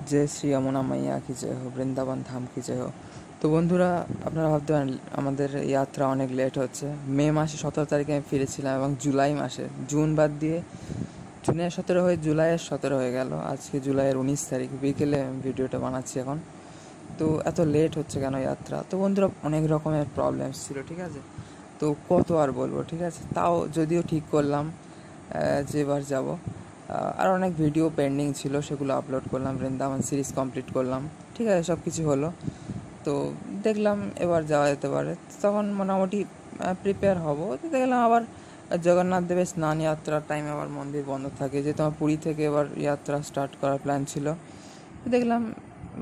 जय श्री यमुना मैया की जय हो, বৃন্দাবন ধাম কি জয় হোক। তো বন্ধুরা, আপনারা ভাবতে পারেন আমাদের যাত্রা অনেক লেট হচ্ছে। মে মাসে 17 তারিখে আমি ফিরেছিলাম এবং জুলাই মাসে, জুন বাদ দিয়ে জুনের 17 হয়ে জুলাইয়ের 17 হয়ে গেল। আজকে জুলাইয়ের 19 তারিখ বিকেলে আমি ভিডিওটা বানাচ্ছি এখন। তো এত লেট হচ্ছে কেন যাত্রা? তো বন্ধুরা, অনেক রকমের প্রবলেমস ছিল, ঠিক আছে। তো কত আর বলবো, ঠিক আছে। তাও যদিও ঠিক করলাম যে এবার যাবো। আর অনেক ভিডিও পেন্ডিং ছিল, সেগুলো আপলোড করলাম, বৃন্দাবন সিরিজ কমপ্লিট করলাম, ঠিক আছে, সব কিছু হলো। তো দেখলাম এবার যাওয়া যেতে পারে। তখন মোটামুটি প্রিপেয়ার হব। তো দেখলাম আবার জগন্নাথ দেবের স্নান যাত্রার টাইমে আবার মন্দির বন্ধ থাকে, যেহেতু আমার পুরী থেকে এবার যাত্রা স্টার্ট করার প্ল্যান ছিল। দেখলাম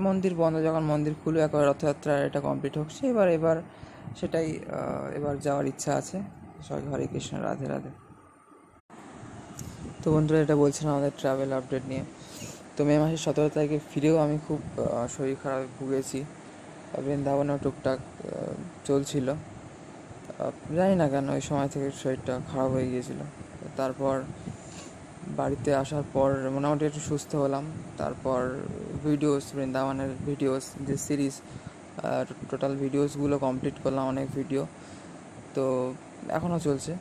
মন্দির বন্ধ, যখন মন্দির খুলে একবার রথযাত্রার এটা কমপ্লিট হোক, এবার সেটাই এবার যাওয়ার ইচ্ছা আছে। সবাই হরে কৃষ্ণ, রাধে রাধে। তো বন্ধুরা, এটা বলছিলাম আমাদের ট্রাভেল আপডেট নিয়ে। তো মে মাসের 17 তারিখে ফিরেও আমি খুব শরীর খারাপে ভুগেছি। বৃন্দাবনেও টুকটাক চলছিল, জানি না কেন ওই সময় থেকে শরীরটা খারাপ হয়ে গিয়েছিল। তারপর বাড়িতে আসার পর মোটামুটি একটু সুস্থ হলাম। তারপর বৃন্দাবনের ভিডিওস যে সিরিজ, টোটাল ভিডিওসগুলো কমপ্লিট করলাম, অনেক ভিডিও। তো এখনও চলছে,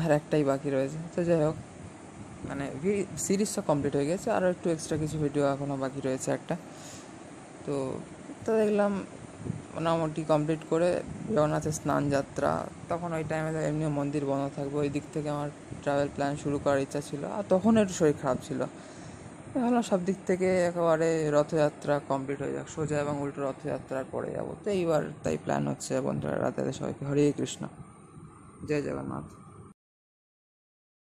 আর একটাই বাকি রয়েছে। তো যাই হোক, মানে সিরিজটা কমপ্লিট হয়ে গেছে, আরও একটু এক্সট্রা কিছু ভিডিও এখনও বাকি রয়েছে একটা। তো তো দেখলাম মোটামুটি কমপ্লিট করে জগন্নাথের স্নান যাত্রা, তখন ওই টাইমে এমনিও মন্দির বন্ধ থাকবে, ওই দিক থেকে আমার ট্রাভেল প্ল্যান শুরু করার ইচ্ছা ছিল। আর তখন একটু শরীর খারাপ ছিল। ভাবলাম সব দিক থেকে একেবারে রথযাত্রা কমপ্লিট হয়ে যাক, সোজা এবং উল্টো রথযাত্রার পরে যাবো। তো এইবার তাই প্ল্যান হচ্ছে। বন্ধুরা, রাতে সবাইকে হরে কৃষ্ণ, জয় জগন্নাথ।